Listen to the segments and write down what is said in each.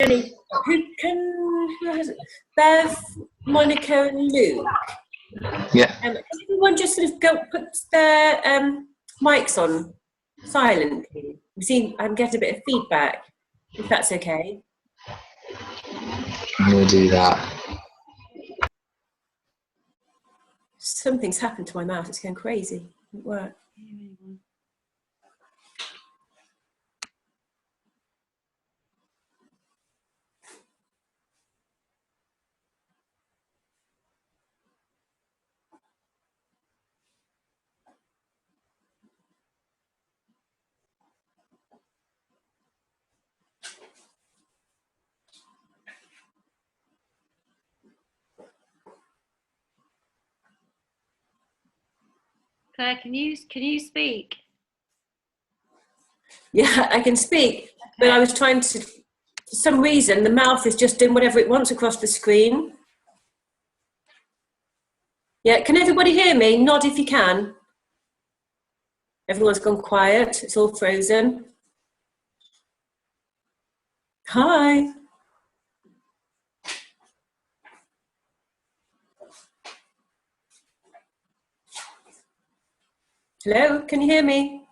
Jenny, who has it? Bev, Monica and Luke. Yeah. Can everyone just sort of put their mics on silently? I'm getting a bit of feedback, if that's okay. I'm going to do that. Something's happened to my mouse. It's going crazy. It won't work. Claire, can you speak? Yeah, I can speak, but I was trying to, for some reason, the mouth is just doing whatever it wants across the screen. Yeah, can everybody hear me? Nod if you can. Everyone's gone quiet. It's all frozen. Hi. Hello, can you hear me?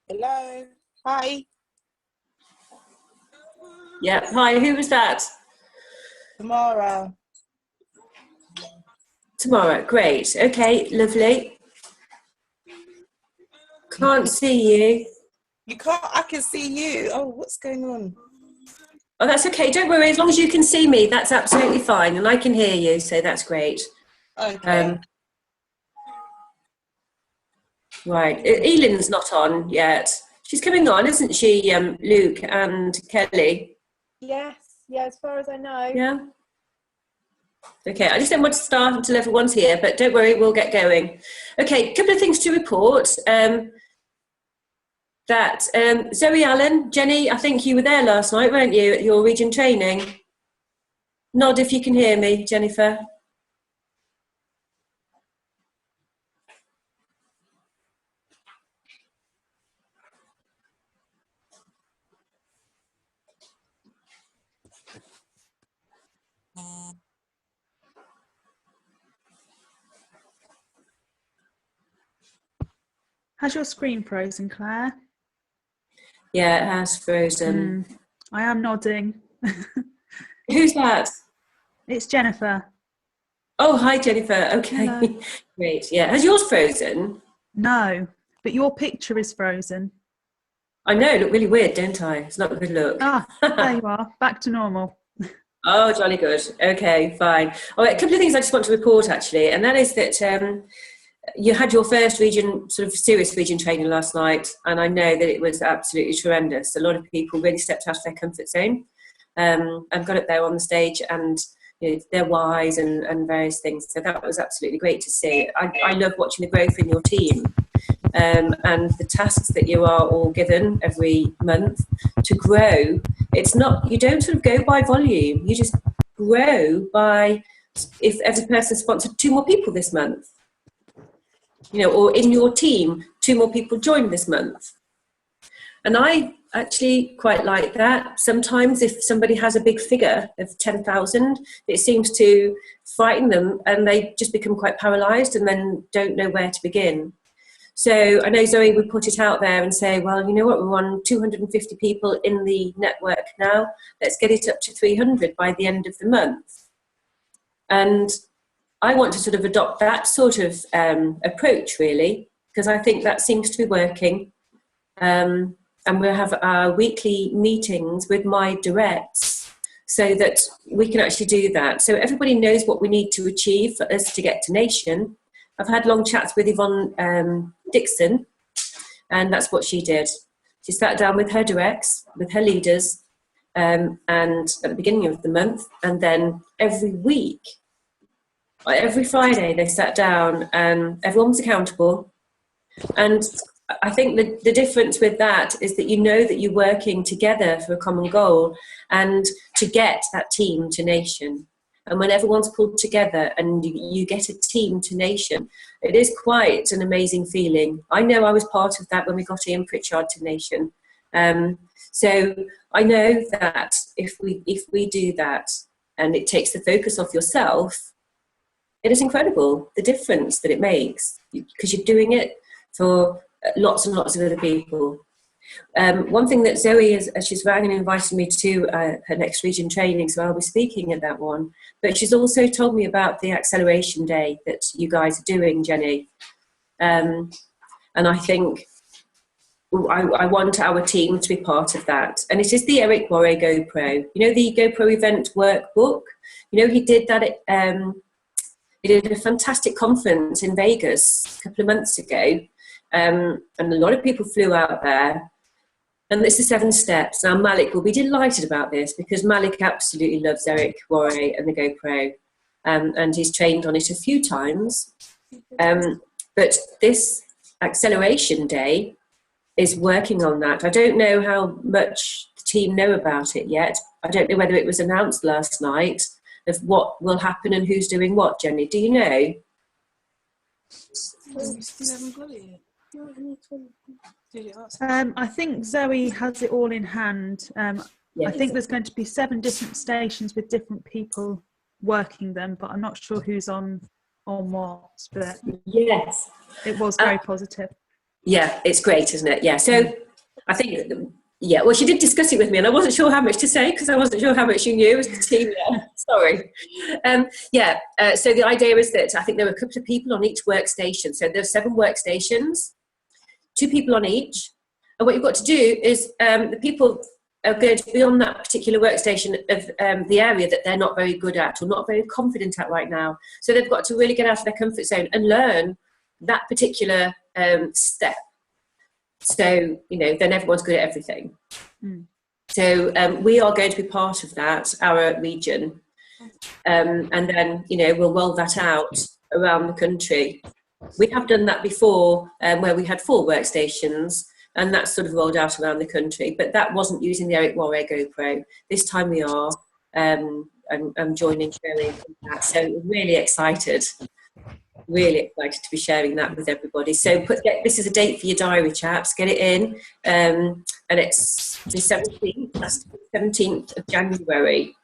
Hello. Hi. Yeah, hi, who was that? Tamara. Tamara, great. Okay, lovely. Can't see you. You can't, I can see you. Oh, what's going on? Oh, that's okay. Don't worry. As long as you can see me, that's absolutely fine. And I can hear you, so that's great. Okay. Right. Elyn's not on yet. She's coming on, isn't she, Luke and Kelly? Yes. Yeah, as far as I know. Yeah. Okay, I just don't want to start until everyone's here, but don't worry, we'll get going. Okay, a couple of things to report. Zoe Allen, Jenny, I think you were there last night, weren't you, at your region training? Nod if you can hear me, Jennifer. Has your screen frozen, Claire? Yeah, it has frozen. I am nodding. Who's that? It's Jennifer. Oh, hi, Jennifer. Okay, hello. Great. Yeah, has yours frozen? No, but your picture is frozen. I know, look really weird, don't I? It's not a good look. Ah, there you are, back to normal. Oh, jolly good. Okay, fine. All right, a couple of things I just want to report, actually, and that is that you had your first region, sort of serious region training last night, and I know that it was absolutely tremendous. A lot of people really stepped out of their comfort zone and got up there on the stage and their whys and various things. So that was absolutely great to see. I love watching the growth in your team and the tasks that you are all given every month to grow. It's not, you don't sort of go by volume, you just grow by, if every person sponsored 2 more people this month, or in your team, 2 more people joined this month. And I actually quite like that. Sometimes if somebody has a big figure of 10,000, it seems to frighten them and they just become quite paralysed and then don't know where to begin. So I know Zoe would put it out there and say, well, you know what, we're on 250 people in the network now. Let's get it up to 300 by the end of the month. And I want to sort of adopt that sort of approach, really, because I think that seems to be working. And we'll have our weekly meetings with my directs so that we can actually do that. So everybody knows what we need to achieve for us to get to Nation. I've had long chats with Yvonne Dixon, and that's what she did. She sat down with her directs, with her leaders, and at the beginning of the month, and then every week, every Friday they sat down and everyone was accountable. And I think the difference with that is that you know that you're working together for a common goal and to get that team to Nation. And when everyone's pulled together and you get a team to Nation, it is quite an amazing feeling. I know I was part of that when we got Ian Pritchard to Nation. So I know that if we do that and it takes the focus off yourself, it is incredible the difference that it makes, because you're doing it for lots and lots of other people. One thing that Zoe is, she's rang and invited me to her next region training, so I'll be speaking at that one. But she's also told me about the acceleration day that you guys are doing, Jenny. And I think I want our team to be part of that. And it is the Eric Worre GoPro. You know, the GoPro event workbook? You know, he did that at, he did a fantastic conference in Vegas a couple of months ago. And a lot of people flew out there. And it's the 7 steps. Now, Malek will be delighted about this, because Malek absolutely loves Eric Worre and the GoPro. And he's trained on it a few times. But this acceleration day is working on that. I don't know how much the team know about it yet. I don't know whether it was announced last night of what will happen and who's doing what, Jenny. Do you know? I think Zoe has it all in hand. I think there's going to be 7 different stations with different people working them, but I'm not sure who's on what. But yes, it was very positive. Yeah, it's great, isn't it? Yeah. So I think, yeah. Well, she did discuss it with me, and I wasn't sure how much to say, because I wasn't sure how much you knew as the team. Yeah. Sorry. So the idea is that I think there were a couple of people on each workstation. So there's 7 workstations, 2 people on each. And what you've got to do is the people are going to be on that particular workstation of the area that they're not very good at or not very confident at right now. So they've got to really get out of their comfort zone and learn that particular step. So, you know, then everyone's good at everything. So we are going to be part of that, our region. And then, you know, we'll roll that out around the country. We have done that before, where we had 4 workstations, and that's sort of rolled out around the country. But that wasn't using the Eric Worre GoPro. This time we are. I'm joining sharing that. So we're really excited to be sharing that with everybody. So this is a date for your diary, chaps. Get it in. And it's the 17th. That's the 17th of January.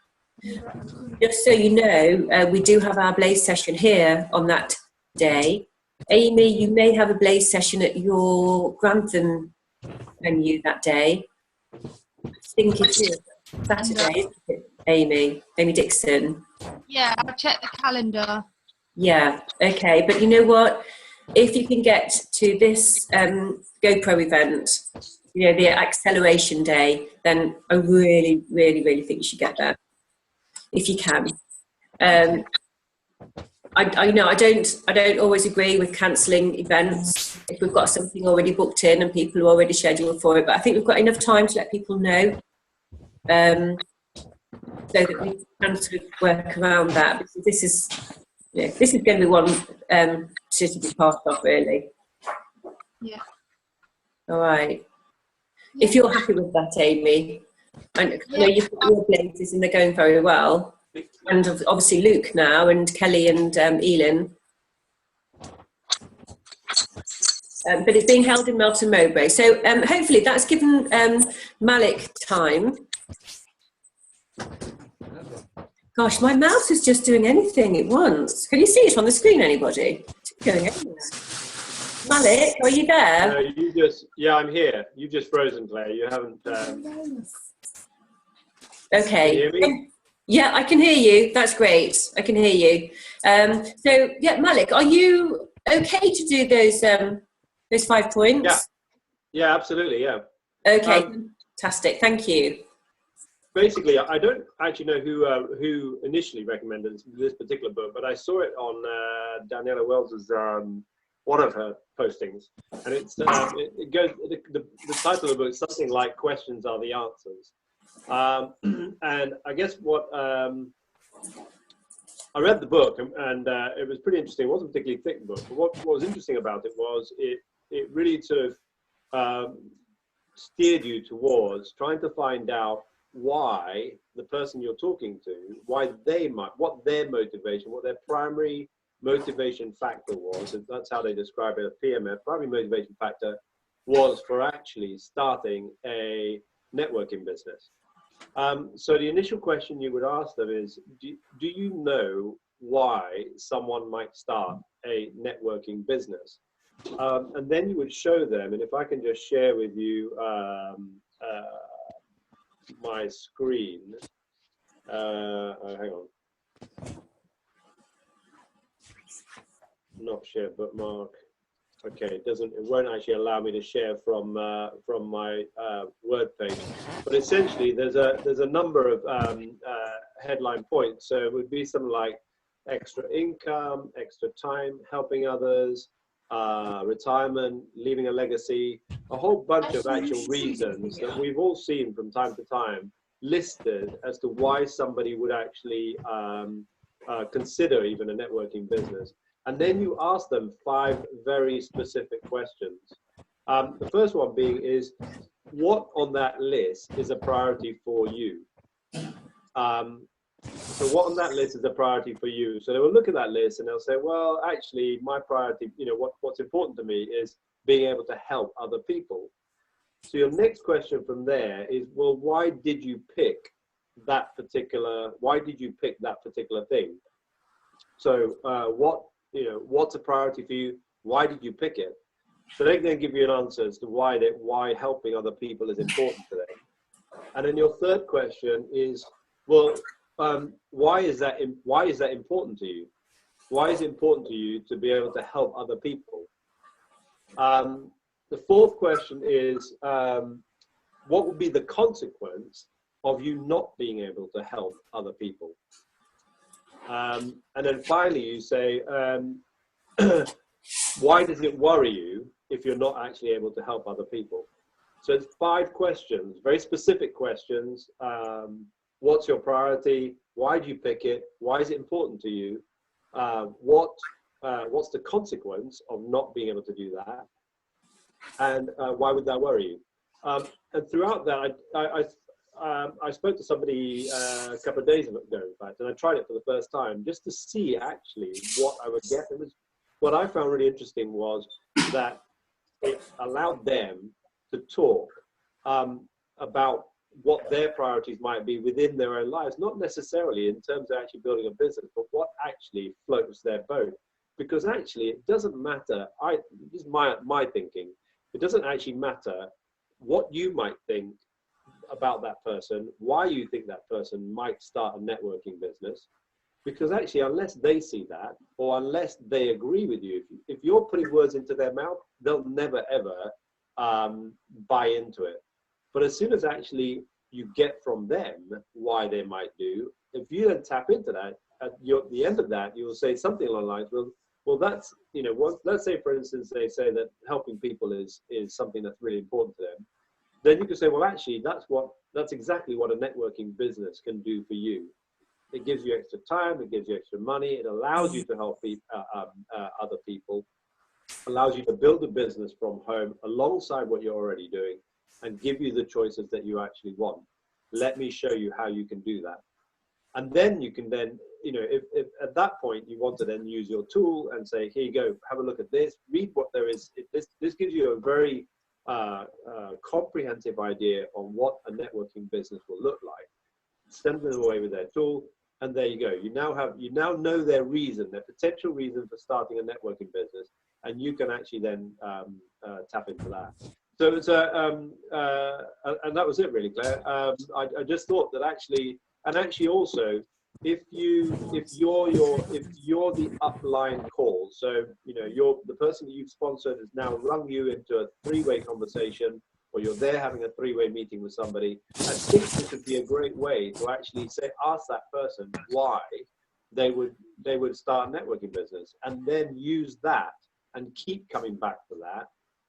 Just so you know, we do have our Blaze session here on that day. Amy, you may have a Blaze session at your Grantham venue that day. I think it is Saturday, isn't it, Amy Dixon? Yeah, I'll check the calendar. Yeah, okay. But you know what? If you can get to this GoPro event, you know, the acceleration day, then I really, really, really think you should get there. If you can. I know I don't always agree with cancelling events if we've got something already booked in and people are already scheduled for it, but I think we've got enough time to let people know, so that we can sort of work around that, because this is going to be one to be part of, really. Yeah. All right. Yeah. If you're happy with that, Amy, I know you've got your places and they're going very well. And obviously Luke now, and Kelly and Elin. But it's being held in Melton Mowbray. So hopefully that's given Malek time. Gosh, my mouse is just doing anything it wants. Can you see it on the screen, anybody? It's going everywhere. Malek, are you there? No, I'm here. You've just frozen, Claire. You haven't... Okay. Can you hear me? Yeah, I can hear you. That's great. I can hear you. So, yeah, Malek, are you okay to do those 5 points? Yeah, absolutely, yeah. Okay, fantastic. Thank you. Basically, I don't actually know who initially recommended this particular book, but I saw it on Daniela Wells's one of her postings, and it goes. The title of the book is something like "Questions Are the Answers," and I guess what I read the book, and it was pretty interesting. It wasn't a particularly thick book, but what was interesting about it was it really sort of steered you towards trying to find out why the person you're talking to, what their motivation, what their primary motivation factor was. And that's how they describe it, a PMF, primary motivation factor was for actually starting a networking business. So the initial question you would ask them is, do you know why someone might start a networking business? And then you would show them, and if I can just share with you my screen, hang on, not share bookmark. Okay, it won't actually allow me to share from my Word page. But essentially, there's a number of headline points. So it would be something like extra income, extra time, helping others, retirement, leaving a legacy, a whole bunch of actual reasons that we've all seen from time to time listed as to why somebody would actually consider even a networking business. And then you ask them 5 very specific questions. The first one being is, what on that list is a priority for you? So what on that list is a priority for you? So they will look at that list and they'll say, well, actually, my priority, what's important to me is being able to help other people. So your next question from there is, well, why did you pick that particular thing? So what's a priority for you? Why did you pick it? So they can then give you an answer as to why helping other people is important to them. And then your third question is, well, why is that important to you? Why is it important to you to be able to help other people? The fourth question is, what would be the consequence of you not being able to help other people? And then finally, you say, why does it worry you if you're not actually able to help other people? So it's 5 questions, very specific questions. What's your priority? Why do you pick it? Why is it important to you? What's the consequence of not being able to do that? And why would that worry you? And throughout that, I spoke to somebody a couple of days ago, in fact, and I tried it for the first time just to see actually what I would get. What I found really interesting was that it allowed them to talk about what their priorities might be within their own lives, not necessarily in terms of actually building a business, but what actually floats their boat. Because actually, it doesn't matter. This is my thinking. It doesn't actually matter what you might think about that person, why you think that person might start a networking business, because actually, unless they see that, or unless they agree with you, if you're putting words into their mouth, they'll never ever buy into it. But as soon as actually you get from them why they might do, if you then tap into that, at the end of that, you will say something along the lines, well, that's, let's say, for instance, they say that helping people is something that's really important to them. Then you can say, well, actually, that's exactly what a networking business can do for you. It gives you extra time, it gives you extra money, it allows you to help other people, allows you to build a business from home alongside what you're already doing, and give you the choices that you actually want. Let me show you how you can do that. And then you can then, if at that point you want to then use your tool and say, here you go, have a look at this, read what there is. This gives you a very comprehensive idea on what a networking business will look like. Send them away with their tool, and there you go. You now know their reason, their potential reason for starting a networking business, and you can actually then tap into that. So it's and that was it really, Claire. I just thought that actually also, if you're the upline call, so the person that you've sponsored has now rung you into a 3-way conversation, or you're there having a 3-way meeting with somebody, I think this would be a great way to actually ask that person why they would start a networking business, and then use that and keep coming back to that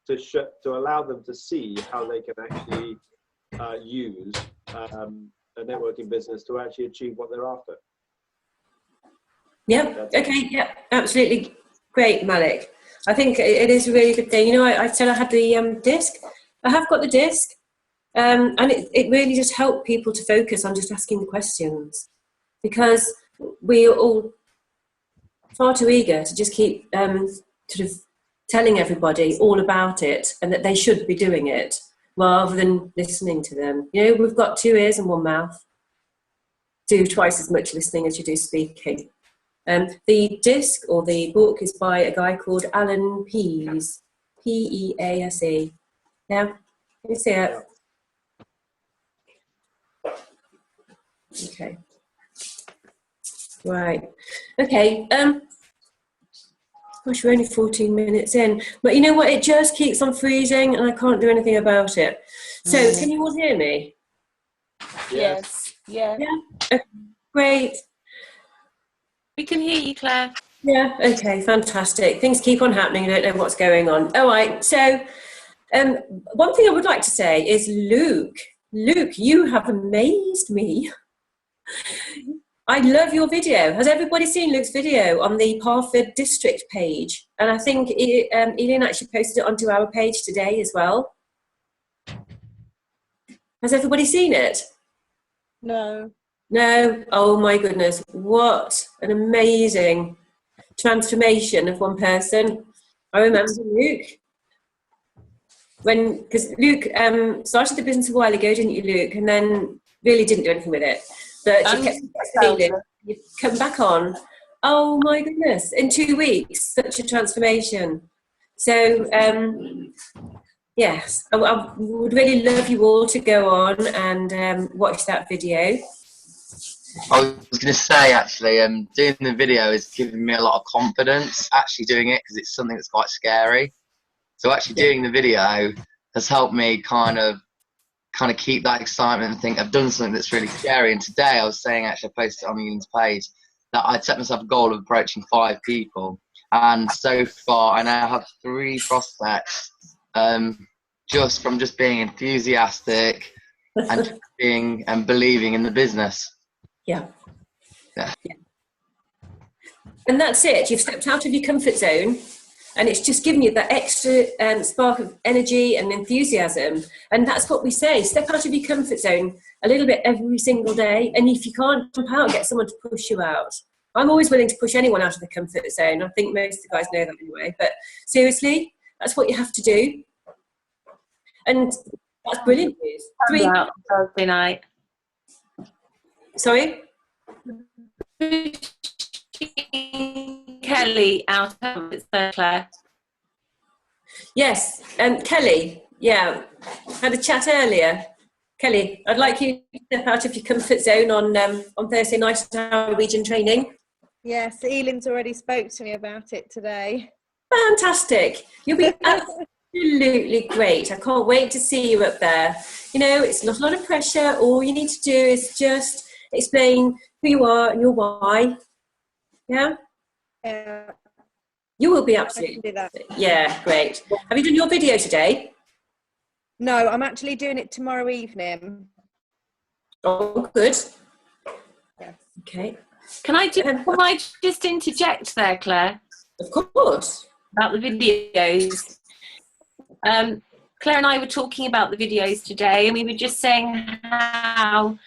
to allow them to see how they can actually use a networking business to actually achieve what they're after. Yeah. Okay. Yeah. Absolutely. Great, Malek. I think it is a really good thing. I said I had the disc. I have got the disc, and it really just helped people to focus on just asking the questions, because we are all far too eager to just keep sort of telling everybody all about it and that they should be doing it. rather than listening to them. You know, we've got 2 ears and 1 mouth. Do twice as much listening as you do speaking. The disc or the book is by a guy called Alan Pease, Pease. Yeah, can you see it? Okay. Right. Okay. Gosh, we're only 14 minutes in. But you know what? It just keeps on freezing and I can't do anything about it. So can you all hear me? Yes. Yeah. Yeah. Okay, great. We can hear you, Claire. Yeah. Okay, fantastic. Things keep on happening. I don't know what's going on. All right. So one thing I would like to say is Luke. Luke, you have amazed me. I love your video. Has everybody seen Luke's video on the Parford district page? And I think Eileen actually posted it onto our page today as well. Has everybody seen it? No. No? Oh my goodness. What an amazing transformation of one person. I remember Luke. Because Luke started the business a while ago, didn't you, Luke? And then really didn't do anything with it. But you kept feeling, you've come back on. Oh my goodness, in 2 weeks, such a transformation. So, yes, I would really love you all to go on and watch that video. I was going to say, actually, doing the video is giving me a lot of confidence, actually doing it, because it's something that's quite scary. So actually doing the video has helped me kind of keep that excitement and think I've done something that's really scary. And today I was saying, actually I posted it on Eileen's page, that I'd set myself a goal of approaching 5 people. And so far I now have 3 prospects, just from just being enthusiastic and being and believing in the business. Yeah. Yeah. And that's it. You've stepped out of your comfort zone. And it's just giving you that extra spark of energy and enthusiasm. And that's what we say. Step out of your comfort zone a little bit every single day. And if you can't jump out, get someone to push you out. I'm always willing to push anyone out of the comfort zone. I think most of the guys know that anyway. But seriously, that's what you have to do. And that's brilliant news. 3 Out Thursday night. Sorry? Kelly out of it's Claire. Yes, Kelly, yeah, had a chat earlier. Kelly, I'd like you to step out of your comfort zone on Thursday night at our Norwegian training. Yes, Eileen's already spoke to me about it today. Fantastic. You'll be absolutely great. I can't wait to see you up there. You know, it's not a lot of pressure. All you need to do is just explain who you are and your why. Yeah? You will be absolutely. I can do that. Yeah, great. Have you done your video today? No, I'm actually doing it tomorrow evening. Oh, good. Yes. Okay. Can I just interject there, Claire? Of course. About the videos. Claire and I were talking about the videos today, and we were just saying how,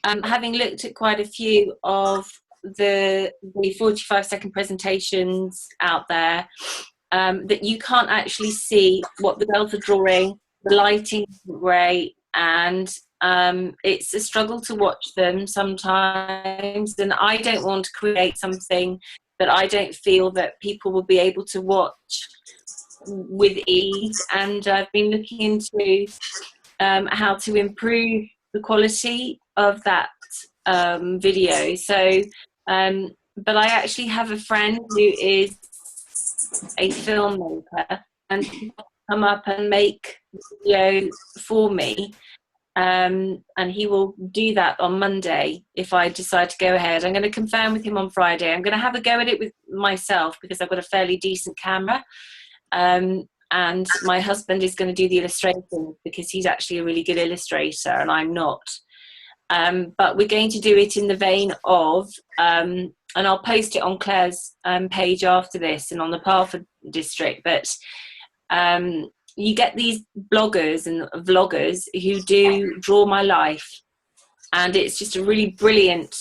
having looked at quite a few of the 45-second presentations out there, that you can't actually see what the girls are drawing. The lighting isn't great, and it's a struggle to watch them sometimes. And I don't want to create something that I don't feel that people will be able to watch with ease. And I've been looking into how to improve the quality of that video. So, but I actually have a friend who is a filmmaker, and he will come up and make video for me, and he will do that on Monday if I decide to go ahead. I'm going to confirm with him on Friday. I'm going to have a go at it with myself because I've got a fairly decent camera, and my husband is going to do the illustration because he's actually a really good illustrator and I'm not. But we're going to do it in the vein of, and I'll post it on Claire's page after this and on the Parford district, but you get these bloggers and vloggers who do draw my life, and it's just a really brilliant,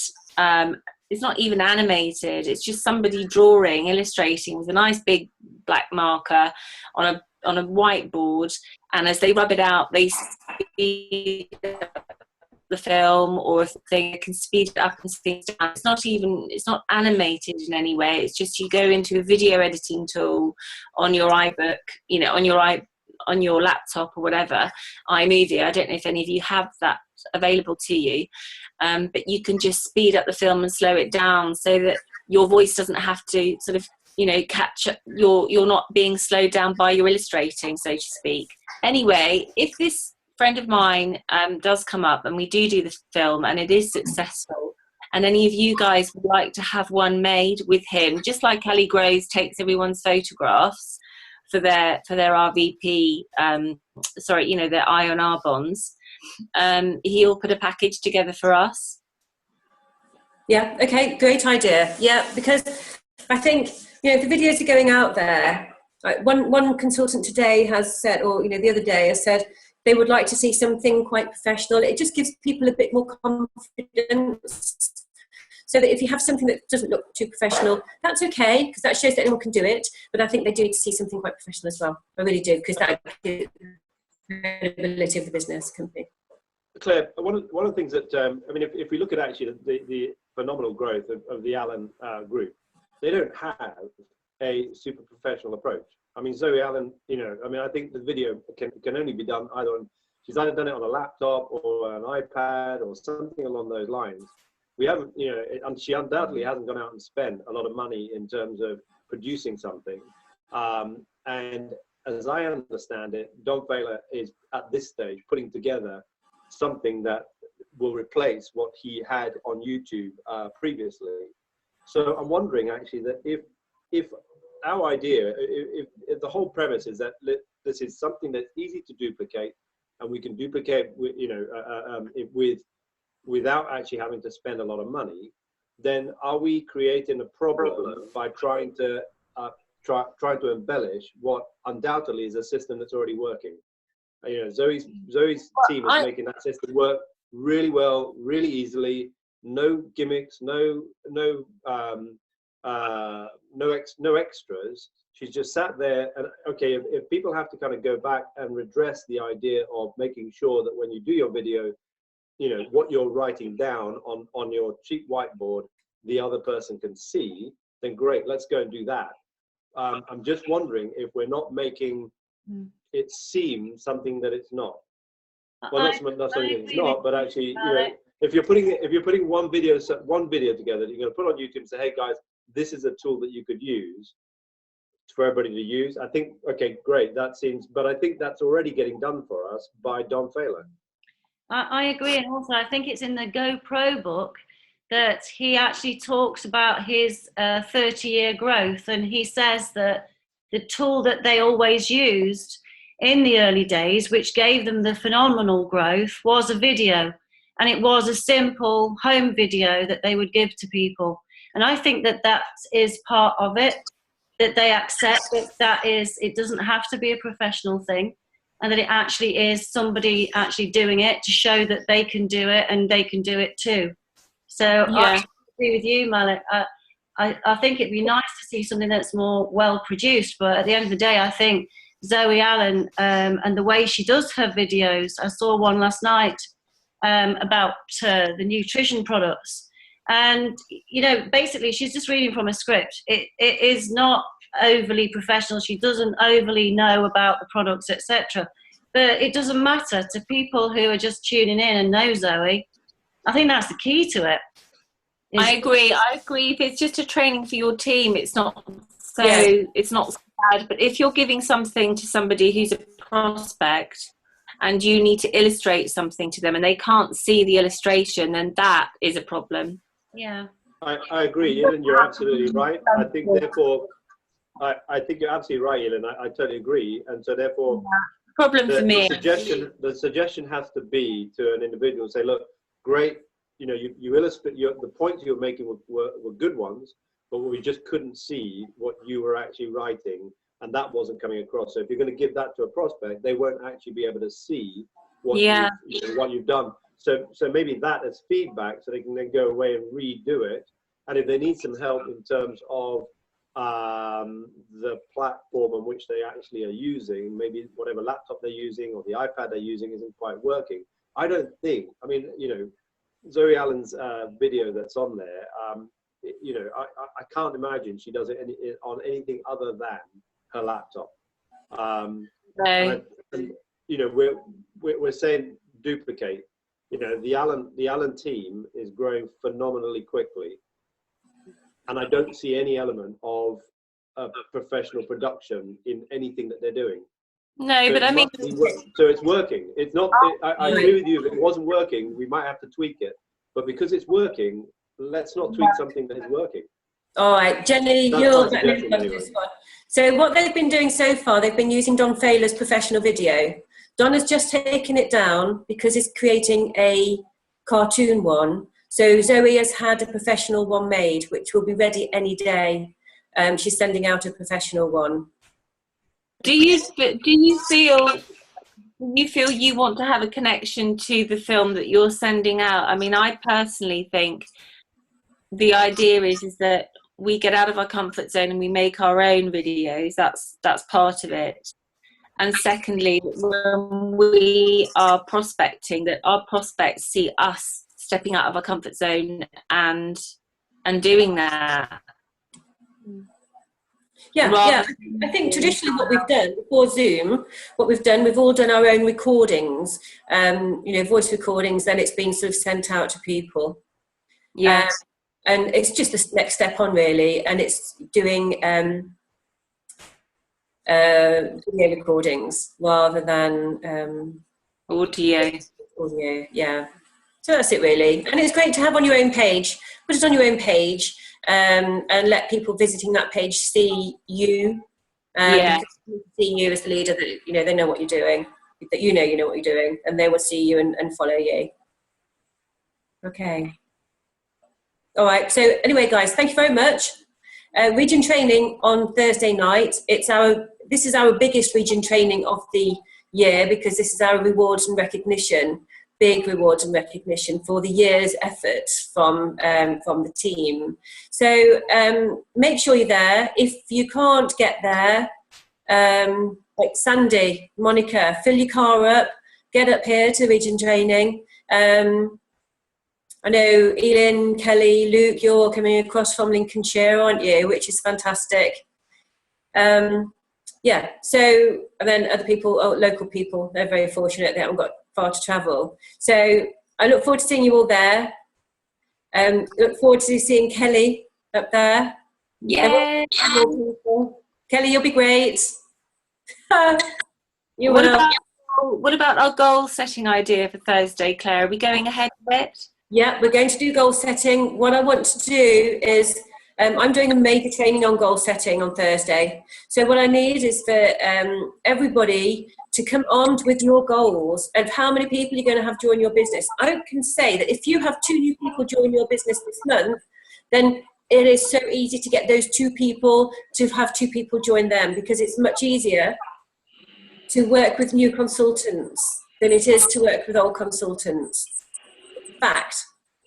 it's not even animated, it's just somebody drawing, illustrating with a nice big black marker on a on a whiteboard, and as they rub it out, they speed the film, or if they can speed it up and speed it down. It's not animated in any way. It's just you go into a video editing tool on your iBook, you know, on your laptop or whatever, iMovie. I don't know if any of you have that available to you, but you can just speed up the film and slow it down so that your voice doesn't have to sort of, you know, catch up. You're not being slowed down by your illustrating, so to speak. Anyway, if this friend of mine does come up and we do the film and it is successful, and any of you guys would like to have one made with him, just like Ali Groves takes everyone's photographs for their RVP, sorry, you know, their I&R bonds, he'll put a package together for us. Yeah, okay, great idea. Yeah, because I think, you know, the videos are going out there. Like one consultant today has said, or, you know, the other day has said, they would like to see something quite professional. It just gives people a bit more confidence. So that if you have something that doesn't look too professional, that's okay, because that shows that anyone can do it. But I think they do need to see something quite professional as well. I really do, because that gives credibility of the business company. Claire, one of the things that, I mean, if we look at actually the phenomenal growth of the Alan group, they don't have a super professional approach. I mean, Zoe Allen, you know, I mean, I think the video can only be done either on, she's either done it on a laptop or an iPad or something along those lines. We haven't, you know, and she undoubtedly hasn't gone out and spent a lot of money in terms of producing something. And as I understand it, Don Failer is at this stage putting together something that will replace what he had on YouTube previously. So I'm wondering actually that if our idea, if the whole premise is that this is something that's easy to duplicate, and we can duplicate, you know, without actually having to spend a lot of money, then are we creating a problem by trying to embellish what undoubtedly is a system that's already working? You know, Zoe's team is making that system work really well, really easily. No gimmicks, no extras. She's just sat there, and okay, if people have to kind of go back and redress the idea of making sure that when you do your video, you know, what you're writing down on your cheap whiteboard, the other person can see, then great, let's go and do that. I'm just wondering if we're not making it seem something that it's not. Well, not something that it's not, but actually, you know, if you're putting one video together that you're going to put on YouTube and say, hey guys, this is a tool that you could use for everybody to use. I think, okay, great, that seems, but I think that's already getting done for us by Don Failer. I agree, and also I think it's in the GoPro book that he actually talks about his 30-year growth, and he says that the tool that they always used in the early days, which gave them the phenomenal growth, was a video, and it was a simple home video that they would give to people. And I think that that is part of it, that they accept that it doesn't have to be a professional thing, and that it actually is somebody actually doing it to show that they can do it and they can do it too. So yeah. I agree with you, Malek. I think it'd be nice to see something that's more well produced, but at the end of the day, I think Zoe Allen and the way she does her videos, I saw one last night about the nutrition products, and you know, basically she's just reading from a script. It is not overly professional. She doesn't overly know about the products, etc. But it doesn't matter to people who are just tuning in and know Zoe. I think that's the key to it. I agree. If it's just a training for your team, it's not so it's not so bad. But if you're giving something to somebody who's a prospect and you need to illustrate something to them and they can't see the illustration, then that is a problem. Yeah. I agree, Ian, you're absolutely right. I think therefore I think you're absolutely right, Ian. I totally agree. And so therefore problem for me. The suggestion has to be to an individual, say, look, great, you know, you illustrate the points you were making were good ones, but we just couldn't see what you were actually writing, and that wasn't coming across. So if you're going to give that to a prospect, they won't actually be able to see what you've done. So maybe that as feedback, so they can then go away and redo it. And if they need some help in terms of the platform on which they actually are using, maybe whatever laptop they're using or the iPad they're using isn't quite working. I don't think, I mean, you know, Zoe Allen's video that's on there, you know, I can't imagine she does it on anything other than her laptop. And, you know, we're saying duplicate. You know, the Alan team is growing phenomenally quickly, and I don't see any element of professional production in anything that they're doing. No, So but I mean, so it's working. It's not. I agree with you. If it wasn't working, we might have to tweak it. But because it's working, let's not tweak something that is working. All right, Jenny, you're this one. So what they've been doing so far, they've been using Don Failer's professional video. Don has just taken it down because he's creating a cartoon one. So Zoe has had a professional one made, which will be ready any day. She's sending out a professional one. do you feel you want to have a connection to the film that you're sending out? I mean, I personally think the idea is that we get out of our comfort zone and we make our own videos. That's part of it. And secondly, when we are prospecting, that our prospects see us stepping out of our comfort zone and doing that. Yeah. I think traditionally what we've done before Zoom, we've all done our own recordings, you know, voice recordings, then it's been sort of sent out to people. Yes. And it's just the next step on, really, and it's doing video recordings rather than audio. Yeah. So that's it, really. And it's great to have on your own page. Put it on your own page and let people visiting that page see you. See you as the leader, that, you know, they know what you're doing, that you know what you're doing, and they will see you and follow you. Okay. All right. So anyway, guys, thank you very much. Region training on Thursday night. This is our biggest region training of the year, because this is our rewards and recognition, big rewards and recognition for the year's efforts from the team. So make sure you're there. If you can't get there, like Sandy, Monica, fill your car up, get up here to region training. I know Elin, Kelly, Luke, you're all coming across from Lincolnshire, aren't you? Which is fantastic. Yeah, so, and then other people, local people, they're very fortunate they haven't got far to travel. So I look forward to seeing you all there. Look forward to seeing Kelly up there. Yeah. Kelly, you'll be great. What about our goal setting idea for Thursday, Claire? Are we going ahead with it? Yeah, we're going to do goal setting. What I want to do is, I'm doing a major training on goal setting on Thursday. So what I need is for everybody to come armed with your goals of how many people you're going to have join your business. I can say that if you have 2 new people join your business this month, then it is so easy to get those 2 people to have 2 people join them, because it's much easier to work with new consultants than it is to work with old consultants. Fact.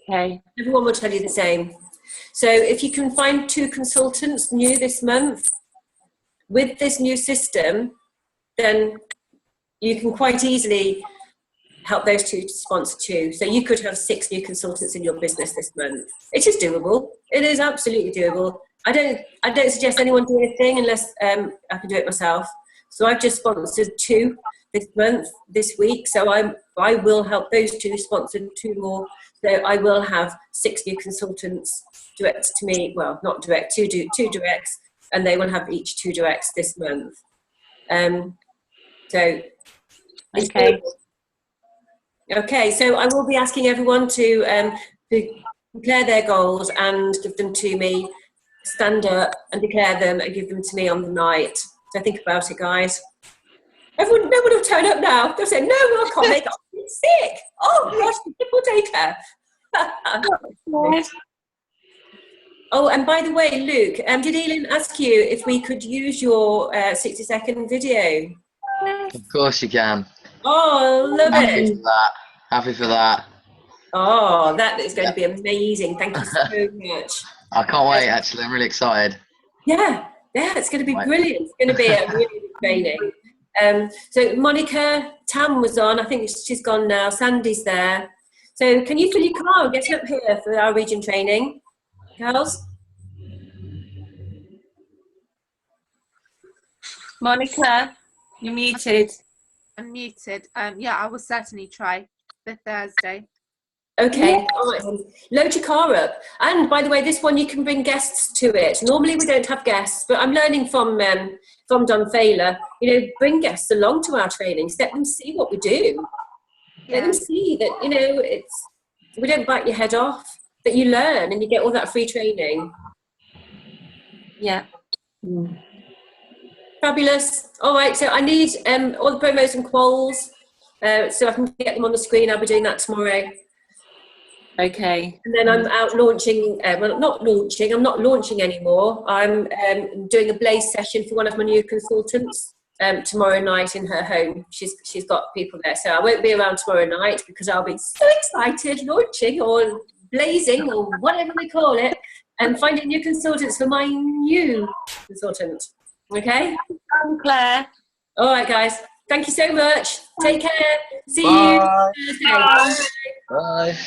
Okay. Everyone will tell you the same. So if you can find 2 consultants new this month with this new system, then you can quite easily help those 2 to sponsor 2. So you could have 6 new consultants in your business this month. It is doable. It is absolutely doable. I don't suggest anyone do anything unless I can do it myself. So I've just sponsored 2 this month, this week. So I will help those 2 sponsor 2 more. So I will have 6 new consultants direct to me. Well, not direct, 2 directs, and they will have each 2 directs this month. So okay. So I will be asking everyone to declare their goals and give them to me. Stand up and declare them and give them to me on the night. So think about it, guys. No one will turn up now. They'll say, no, I can't make it. I'm sick. Oh, gosh, people take her. Oh, and by the way, Luke, did Elin ask you if we could use your 60-second video? Of course you can. Oh, love it. Happy for that. Oh, that is going to be amazing. Thank you so much. I can't wait, actually. I'm really excited. Yeah, it's going to be brilliant. It's going to be a really good training. So Monica, Tam was on. I think she's gone now. Sandy's there. So can you fill your car and get up here for our region training, girls? Monica, you're muted. I'm muted. Yeah, I will certainly try for Thursday. Okay, all right. Load your car up. And by the way, this one you can bring guests to it. Normally we don't have guests, but I'm learning from Don Failer. You know, bring guests along to our trainings. Let them see what we do. Yeah. Let them see that, you know, we don't bite your head off, that you learn and you get all that free training. Yeah. Fabulous. All right, so I need all the promos and quals so I can get them on the screen. I'll be doing that tomorrow. Okay. And then I'm out launching, well, not launching, I'm not launching anymore. I'm doing a Blaze session for one of my new consultants tomorrow night in her home. She's got people there. So I won't be around tomorrow night because I'll be so excited launching or blazing or whatever they call it and finding new consultants for my new consultant. Okay? Claire. All right, guys. Thank you so much. Take care. See Bye. you Thursday. Bye. Bye.